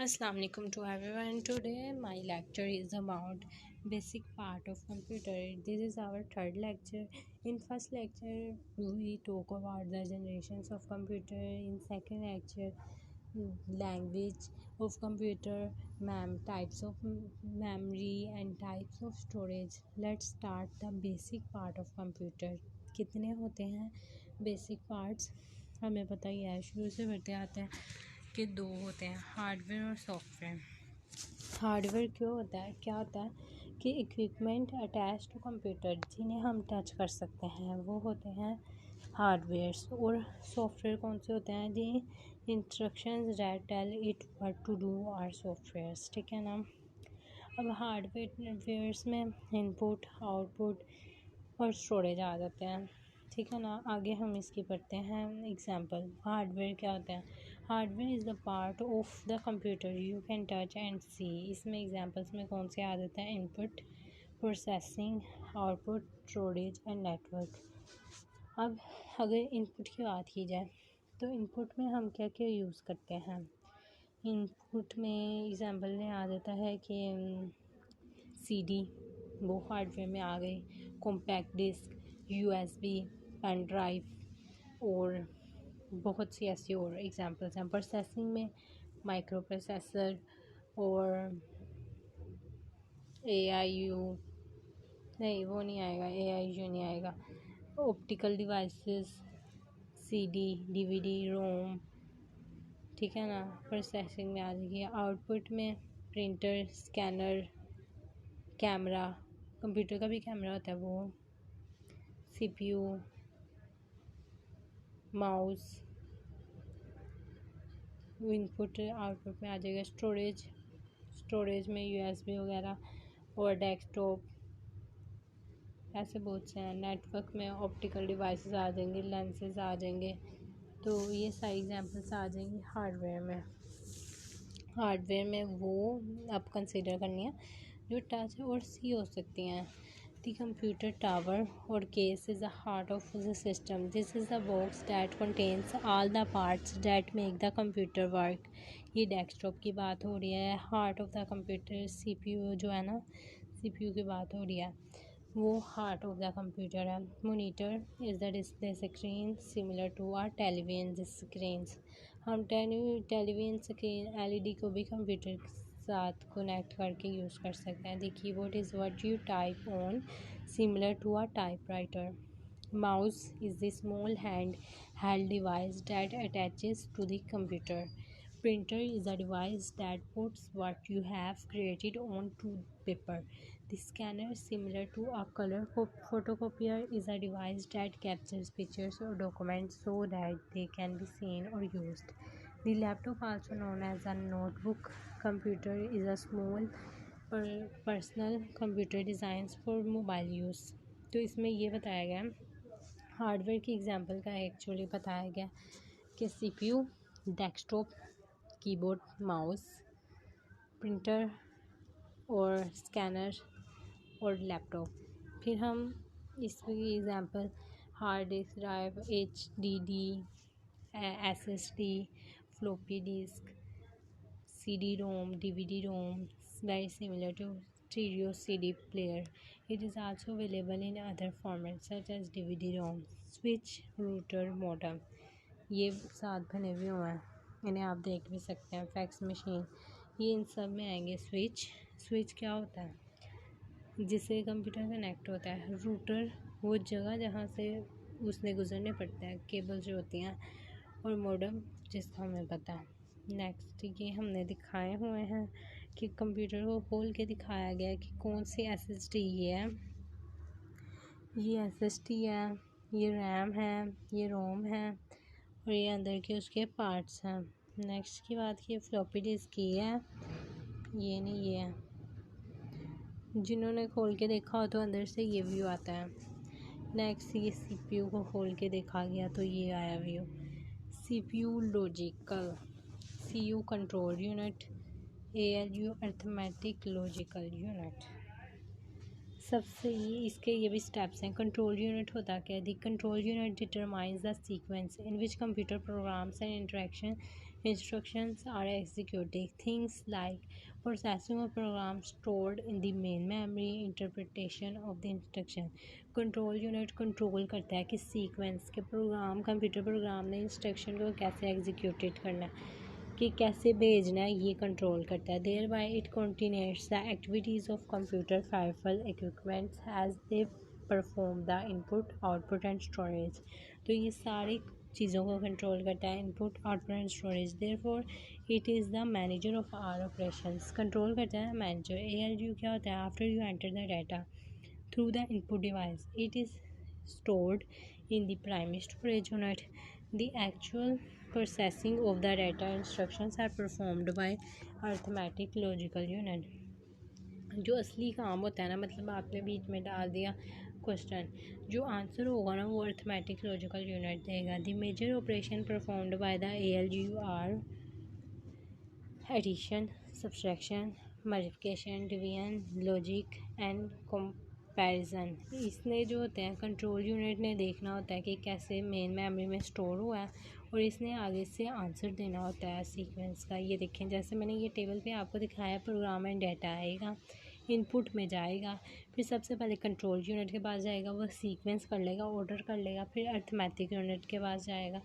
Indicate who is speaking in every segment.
Speaker 1: Assalamu alaikum to everyone. Today my lecture is about basic part of computer. This is our third lecture. In first lecture we talk about the generations of computer. In second lecture language of computer, types of memory and types of storage. Let's start the basic part of computer. कितने होते हैं basic parts हमें पता ही है, शुरू से बढ़ते आते हैं कि दो होते हैं, हार्डवेयर और सॉफ्टवेयर। हार्डवेयर क्यों होता है, क्या होता है कि इक्विपमेंट अटैच टू कंप्यूटर जिन्हें हम टच कर सकते हैं वो होते हैं हार्डवेयर्स। और सॉफ्टवेयर कौन से होते हैं, जी instructions that tell it what to do are softwares, ठीक है ना। अब हार्डवेयर्स में इनपुट, आउटपुट और स्टोरेज आ जाते हैं, ठीक है ना। आगे हम इसकी पढ़ते हैं एग्जांपल। हार्डवेयर क्या होता है, hardware is the part of the computer you can touch and see. इसमें एग्जांपल्स में कौन से आ जाते हैं, input, processing, output, storage and network. अब अगर इनपुट की बात की जाए तो इनपुट में हम क्या क्या यूज़ करते हैं। इनपुट में एग्जांपल में आ जाता है कि सीडी, वो हार्डवेयर में आ गई, compact disc, USB, pen drive और बहुत सी ऐसी और एग्जांपल्स हैं। प्रोसेसिंग में माइक्रो प्रोसेसर और AIU, नहीं वो नहीं आएगा, AIU नहीं आएगा। ऑप्टिकल डिवाइसेस, CD, DVD, रोम, ठीक है ना, प्रोसेसिंग में आ जाएगी। आउटपुट में प्रिंटर, स्कैनर, कैमरा, कंप्यूटर का भी कैमरा होता है वो, CPU, माउस, इनपुट आउटपुट में आ जाएगा। स्टोरेज में USB वगैरह और डेस्कटॉप, ऐसे बहुत से हैं। नेटवर्क में ऑप्टिकल डिवाइसेस आ जाएंगे, लेंसेज आ जाएंगे। तो ये सारी एग्जांपल्स आ जाएंगी हार्डवेयर में। हार्डवेयर में वो अब कंसिडर करनी है जो टच और सी हो सकती हैं। The computer tower or case is the heart of the system. This is the box that contains all the parts that make the computer work. ये डेस्कटॉप की बात हो रही है। Heart of the computer CPU जो है ना, CPU की बात हो रही है, वो हार्ट ऑफ द कंप्यूटर है। Monitor is the display screen similar to our television screens. हम टेलीविजन स्क्रीन LED को भी कंप्यूटर साथ कनेक्ट करके यूज़ कर सकते हैं। The keyboard is what you type on similar to a typewriter. Mouse is the small hand held device that attaches to the computer. Printer is a device that puts what you have created onto paper. The scanner, similar to a color photocopier, is a device that captures pictures or documents so that they can be seen or used. The laptop, also known as a notebook computer, is a small personal computer designed for mobile use. तो इसमें ये बताया गया, hardware की example का actually बताया गया कि CPU, desktop, keyboard, mouse, printer और स्कैनर और लैपटॉप। फिर हम इसकी example hard disk drive, HDD, SSD, floppy disk, CD ROM, DVD ROM, very similar to stereo CD player. It is also available in other formats such as DVD ROM, switch, router, modem. ये साथ बने हुए हैं, इन्हें आप देख भी सकते हैं। फैक्स मशीन, ये इन सब में आएंगे। स्विच क्या होता है, जिससे कंप्यूटर कनेक्ट होता है। रूटर, वो जगह जहाँ से उसने गुजरने पड़ता है, केबल जो होती हैं। और मॉडेम, जिसका हमें पता है। नेक्स्ट, ये हमने दिखाए हुए हैं कि कंप्यूटर को खोल के दिखाया गया है कि कौन सी SSD है, ये SSD है, ये रैम है, ये रोम है और ये अंदर के उसके पार्ट्स हैं। नेक्स्ट की बात की फ्लॉपी डिस्क की है, ये नहीं, ये है। जिन्होंने खोल के देखा हो तो अंदर से ये व्यू आता है। नेक्स्ट, ये CPU को खोल के देखा गया तो ये आया view. CPU logical, CU control unit, ALU arithmetic logical unit. सबसे ये भी स्टेप्स हैं। कंट्रोल यूनिट होता क्या है, the control unit determines the sequence in which computer programs and interaction Instructions are executing things like processing of program stored in the main memory, interpretation of the instruction. Control unit control करता है कि sequence के program computer program ने instruction को कैसे executed करना है, कि कैसे भेजना है, ये कंट्रोल करता है. Thereby it coordinates the activities of computer powerful equipments as they perform the input output and storage. तो ये सारी चीज़ों को कंट्रोल करता है, input output and storage. Therefore it is the manager of our operations. Control करता है manager. ALU क्या होता है? After you enter the data through the input device, it is stored in the primary storage unit. The actual processing of the data instructions are performed by arithmetic logical unit. जो असली काम होता है ना, मतलब आपने बीच में डाल दिया क्वेश्चन, जो आंसर होगा ना वो अर्थमेटिक लॉजिकल यूनिट देगा. The major operation performed by the ALU are addition, subtraction, multiplication, division, logic and comparison. इसने जो होते हैं कंट्रोल यूनिट ने देखना होता है कि कैसे मेन मेमोरी में स्टोर हुआ है, और इसने आगे से आंसर देना होता है सीक्वेंस का. ये देखें, जैसे मैंने ये टेबल पे आपको दिखाया, प्रोग्राम एंड डाटा आएगा, इनपुट में जाएगा, फिर सबसे पहले कंट्रोल यूनिट के पास जाएगा, वो सीक्वेंस कर लेगा, ऑर्डर कर लेगा, फिर अर्थमेटिक यूनिट के पास जाएगा,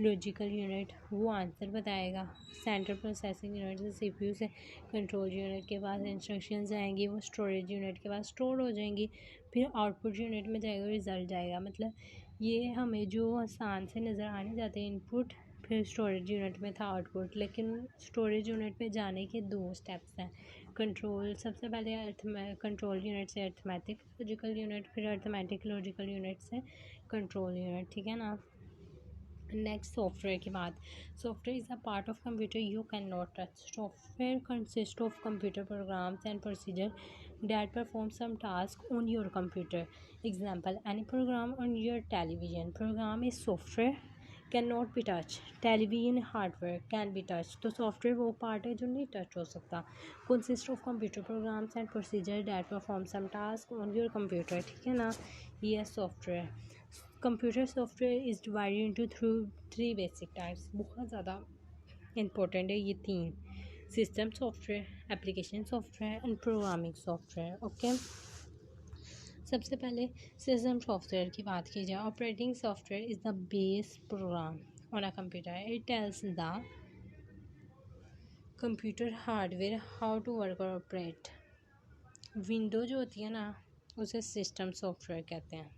Speaker 1: लॉजिकल यूनिट वो आंसर बताएगा, सेंट्रल प्रोसेसिंग यूनिट से CPU से कंट्रोल यूनिट के पास इंस्ट्रक्शंस जाएंगी, वो स्टोरेज यूनिट के पास स्टोर हो जाएंगी, फिर आउटपुट यूनिट में जाएगा, रिज़ल्ट जाएगा. मतलब ये हमें जो आसान से नज़र आने जाते हैं इनपुट, फिर स्टोरेज यूनिट में था आउटपुट, लेकिन स्टोरेज यूनिट पे जाने के 2 स्टेप्स हैं. कंट्रोल सबसे पहले कंट्रोल यूनिट से अर्थमेटिक लॉजिकल यूनिट, फिर अर्थमेटिक लॉजिकल यूनिट से कंट्रोल यूनिट. ठीक है ना. नेक्स्ट सॉफ्टवेयर की बात. Software is a part of computer you can not touch. Software consist of computer programs and procedure that perform some task on your computer. Example, any program on your television. Program is software cannot be touched. Television hardware can be touched. तो software वो part है जो नहीं touch हो सकता. consist of computer programs and procedure that perform some task on your computer. ठीक है ना. ये है software. Computer software is divided into three basic types. बहुत ज़्यादा इम्पोर्टेंट है ये 3. System software, application software and programming software. Okay, सबसे पहले सिस्टम सॉफ्टवेयर की बात की जाए. Operating software is the base program on a computer. It tells the computer hardware how to work और ऑपरेट. विंडो जो होती है ना, उसे सिस्टम सॉफ्टवेयर कहते हैं.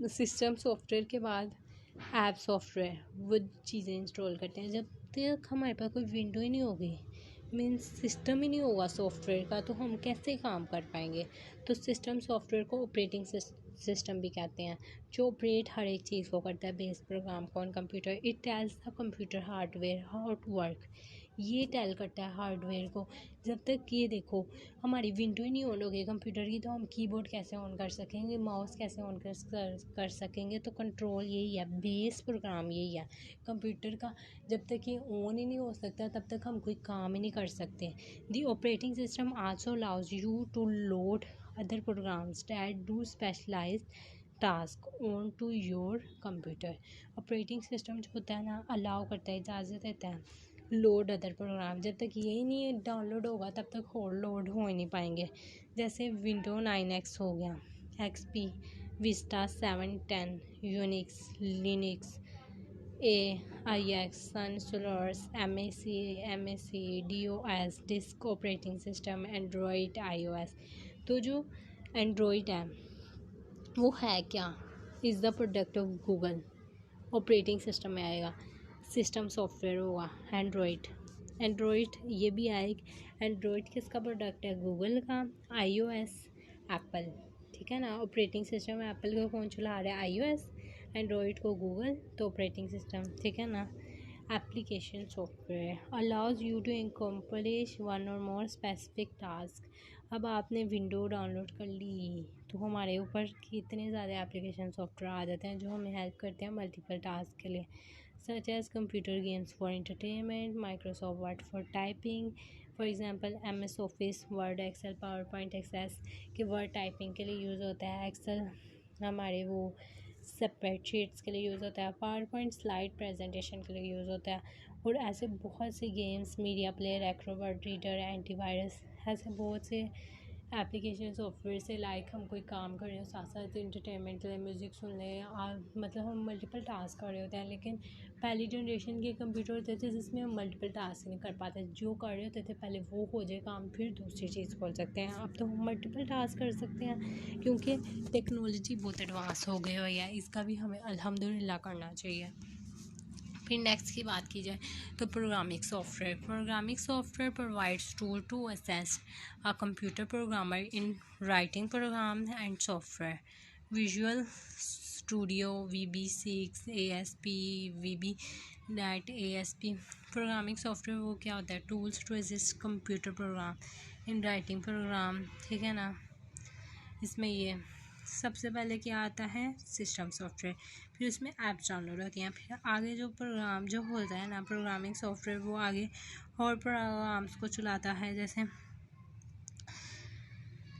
Speaker 1: सिस्टम सॉफ्टवेयर के बाद ऐप सॉफ्टवेयर, वो चीज़ें इंस्टॉल करते हैं. जब तक हमारे पास कोई विंडो ही नहीं होगी, मीन्स सिस्टम ही नहीं होगा सॉफ्टवेयर का, तो हम कैसे काम कर पाएंगे. तो सिस्टम सॉफ्टवेयर को ऑपरेटिंग सिस्टम भी कहते हैं, जो ऑपरेट हर एक चीज़ को करता है, बेस प्रोग्राम को on computer. It tells the computer hardware how to work. ये टेल करता है हार्डवेयर को. जब तक ये देखो हमारी विंडो ही नहीं ऑन होगी कंप्यूटर की, तो हम कीबोर्ड कैसे ऑन कर सकेंगे, माउस कैसे ऑन कर सकेंगे. तो कंट्रोल यही है, बेस प्रोग्राम यही है कंप्यूटर का. जब तक ये ऑन ही नहीं हो सकता, तब तक हम कोई काम ही नहीं कर सकते. The operating system also allows you to load other programs that do specialised task on to your computer. Operating system जो होता है ना, अलाउ करता है, इजाज़त देता है लोड अदर प्रोग्राम. जब तक यही नहीं डाउनलोड होगा तब तक और लोड हो ही नहीं पाएंगे. जैसे विंडो 9X हो गया, XP, Vista 7, 10, Unix, Linux, AIX, Sun, Solaris, MAC, DOS, disk operating system, Android, iOS. तो जो एंड्रॉयड है वो है क्या, is the product of Google. Operating system में आएगा, सिस्टम सॉफ्टवेयर होगा एंड्रॉयड ये भी आएगा. एंड्रॉयड किसका प्रोडक्ट है, गूगल का. iOS Apple. ठीक है ना. ऑपरेटिंग सिस्टम एप्पल को कौन चला रहा है, iOS. एंड्रॉयड को गूगल, तो ऑपरेटिंग सिस्टम. ठीक है ना. Application software allows you to accomplish one or more specific task. अब आपने विंडो डाउनलोड कर ली तो हमारे ऊपर कितने ज़्यादा एप्लीकेशन सॉफ्टवेयर आ जाते हैं जो हमें हेल्प करते हैं मल्टीपल टास्क के लिए, such as computer games for entertainment, Microsoft Word for typing, for example MS Office, Word, Excel, PowerPoint, Access कि वर्ड टाइपिंग के लिए यूज़ होता है, एक्सेल हमारे वो स्प्रेडशीट्स के लिए यूज़ होता है, पावर पॉइंट स्लाइड प्रेजेंटेशन के लिए यूज़ होता है, और ऐसे बहुत से games, media player, Acrobat reader, antivirus, ऐसे बहुत से एप्लीकेशन सॉफ्टवेयर से लाइक हम कोई काम कर रहे हो साथ साथ इंटरटेनमेंट के लिए म्यूज़िक सुन लें, मतलब हम मल्टीपल टास्क कर रहे होते हैं। लेकिन पहली जनरेशन के कंप्यूटर होते थे जिसमें हम मल्टीपल टास्क नहीं कर पाते, जो कर रहे होते थे पहले वो हो जाए काम, फिर दूसरी चीज़ खोल सकते हैं। अब तो हम मल्टीपल टास्क कर सकते हैं क्योंकि टेक्नोलॉजी बहुत एडवांस हो गई हुई है, इसका भी हमें अल्हम्दुलिल्लाह करना चाहिए। फिर नेक्स्ट की बात की जाए तो programming software provides tool to assist a computer programmer in writing program and software. Visual Studio, VB6, ASP, VB.NET, ASP। Programming software वो क्या होता है? Tools to assist computer program in writing program, ठीक है ना। इसमें ये सबसे पहले क्या आता है? सिस्टम सॉफ्टवेयर, फिर उसमें ऐप्स डाउनलोड होती हैं, फिर आगे जो प्रोग्राम जो होता है ना प्रोग्रामिंग सॉफ्टवेयर, वो आगे और प्रोग्राम्स को चलाता है, जैसे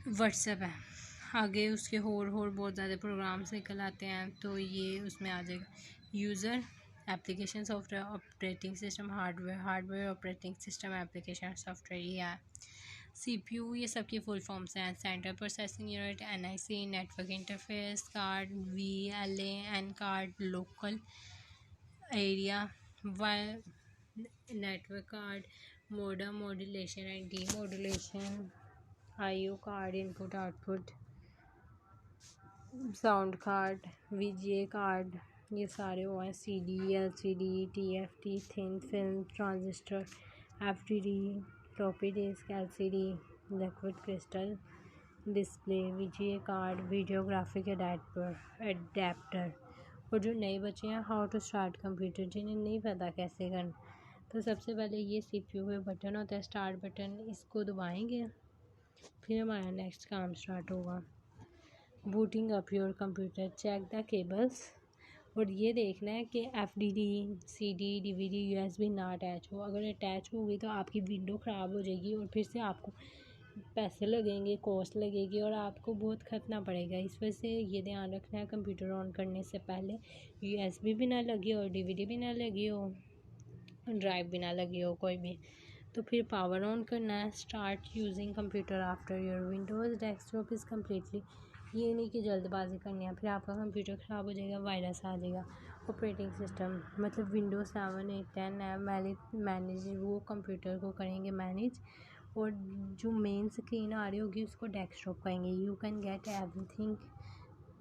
Speaker 1: व्हाट्सएप है, आगे उसके और बहुत ज़्यादा प्रोग्राम्स निकल आते हैं, तो ये उसमें आ जाएगा। User, application software, operating system, hardware operating system, application software, ये है। CPU, ये सब की फुल फॉर्म्स हैं। Central processing unit, NIC, network interface card, VLA, N card, local area network card, modem, modulation and demodulation, IO card, input output, sound card, VGA card, ये सारे वो हैं। CD, LCD, TFT, thin film, transistor, FTD, floppy disk, LCD, liquid crystal display, VGA card, video graphic adapter. और जो नए बच्चे हैं, how to start computer, जिन्हें नहीं पता कैसे करना, तो सबसे पहले ये CPU पे बटन होता है, स्टार्ट बटन, इसको दबाएंगे, फिर हमारा नेक्स्ट काम स्टार्ट होगा। Booting up your computer, check the cables, और ये देखना है कि FDD, CD, DVD, USB ना अटैच हो। अगर अटैच होगी तो आपकी विंडो ख़राब हो जाएगी और फिर से आपको पैसे लगेंगे, कॉस्ट लगेगी और आपको बहुत खर्चना पड़ेगा। इस वजह से ये ध्यान रखना है कंप्यूटर ऑन करने से पहले USB भी ना लगी हो, DVD भी ना लगी हो, ड्राइव भी ना लगी हो कोई भी। तो फिर पावर ऑन करना है। Start using computer after your Windows desktop is completely, ये नहीं कि जल्दबाजी करनी है, फिर आपका कंप्यूटर ख़राब हो जाएगा, वायरस आ जाएगा। ऑपरेटिंग सिस्टम मतलब Windows 7, 8, 10 है, मैनेज वो कंप्यूटर को करेंगे मैनेज, और जो मेन स्क्रीन आ रही होगी उसको डेस्कटॉप कहेंगे। यू कैन गेट एवरीथिंग,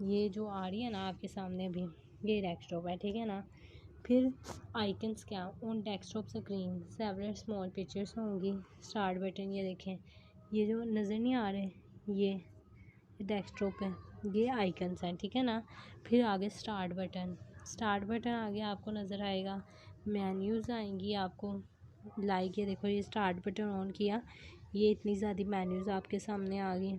Speaker 1: ये जो आ रही है ना आपके सामने भी, ये डेस्कटॉप है, ठीक है ना। फिर आइकन्स क्या, on desktop screen several small pictures होंगी। स्टार्ट बटन, ये देखें, ये जो नज़र नहीं आ रहे, ये डेस्कटॉप पे ये आइकन्स हैं, ठीक है ना। फिर आगे स्टार्ट बटन आगे आपको नज़र आएगा, मेन्यूज़ आएंगी आपको, लाइक ये देखो, ये स्टार्ट बटन ऑन किया, ये इतनी ज़्यादा मेन्यूज़ आपके सामने आ गई।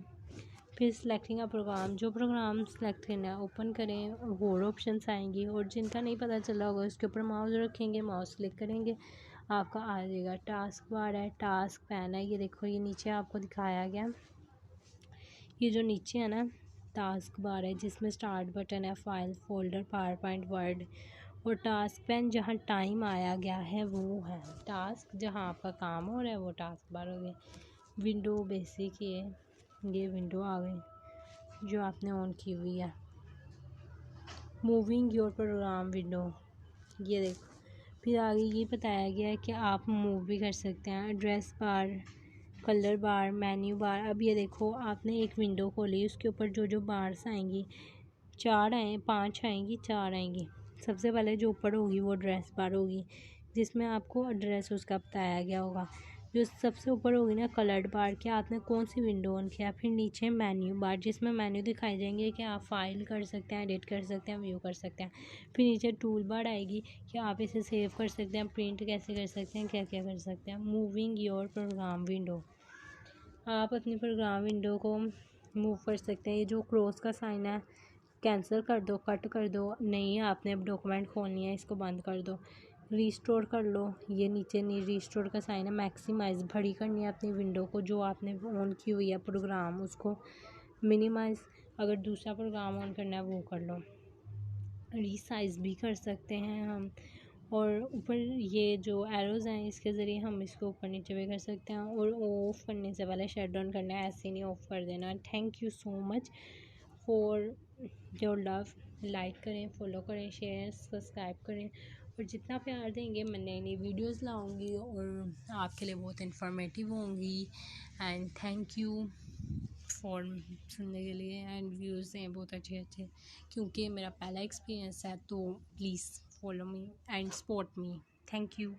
Speaker 1: फिर सिलेक्टिंग अ प्रोग्राम, जो प्रोग्राम सेलेक्ट करना है ओपन करें, और ऑप्शंस आएंगी, और जिनका नहीं पता चला होगा उसके ऊपर माउस रखेंगे, माउस क्लिक करेंगे, आपका आ जाएगा। टास्क बार है, टास्क पैन है, ये देखो, ये नीचे आपको दिखाया गया, ये जो नीचे है ना टास्क बार है, जिसमें स्टार्ट बटन है, file, folder, power point, word, और टास्क पेन जहाँ टाइम आया गया है वो है टास्क, जहाँ आपका काम हो रहा है वो टास्क बार हो गया। विंडो बेसिक, ये विंडो आ गई जो आपने ऑन की हुई है। मूविंग योर प्रोग्राम विंडो, ये देखो, फिर आगे ये बताया गया है कि आप मूव भी कर सकते हैं। एड्रेस बार, कलर बार, मेन्यू बार। अब ये देखो, आपने एक विंडो खोली, उसके ऊपर जो जो बार्स आएंगी, 5 आएंगी, 4 आएंगी। सबसे पहले जो ऊपर होगी वो एड्रेस बार होगी, जिसमें आपको एड्रेस उसका बताया गया होगा। जो सबसे ऊपर होगी ना कलर्ड बार, कि आपने कौन सी विंडो ऑन किया। फिर नीचे मेन्यू बार, जिसमें मेन्यू दिखाई देंगे कि आप फाइल कर सकते हैं, एडिट कर सकते हैं, व्यू कर सकते हैं। फिर नीचे टूल बार आएगी कि आप इसे सेव कर सकते हैं, प्रिंट कैसे कर सकते हैं, क्या क्या कर सकते हैं। मूविंग योर प्रोग्राम विंडो, आप अपनी प्रोग्राम विंडो को मूव कर सकते हैं। ये जो क्रॉस का साइन है, कैंसिल कर दो, कट कर दो, नहीं आपने अब डॉक्यूमेंट खोलनी है, इसको बंद कर दो। रीस्टोर कर लो, ये नीचे नहीं रीस्टोर का साइन है। मैक्सिमाइज़, बड़ी करनी है अपनी विंडो को, जो आपने ऑन की हुई है प्रोग्राम, उसको मिनिमाइज़, अगर दूसरा प्रोग्राम ऑन करना है वो कर लो। रीसाइज़ भी कर सकते हैं हम, और ऊपर ये जो एरोज़ हैं इसके ज़रिए हम इसको ऊपर नीचे भी कर सकते हैं। और ऑफ़ करने से पहले शट डाउन करना है, ऐसे नहीं ऑफ़ कर देना। Thank you so much for your love. Like करें, फॉलो करें, शेयर सब्सक्राइब करें और जितना प्यार देंगे मैं नई नई वीडियोज़ लाऊंगी और आपके लिए बहुत इन्फॉर्मेटिव होंगी। एंड थैंक यू फॉर सुनने के लिए। एंड व्यूज़ हैं बहुत अच्छे अच्छे, क्योंकि मेरा पहला एक्सपीरियंस है, तो please follow me and support me. Thank you.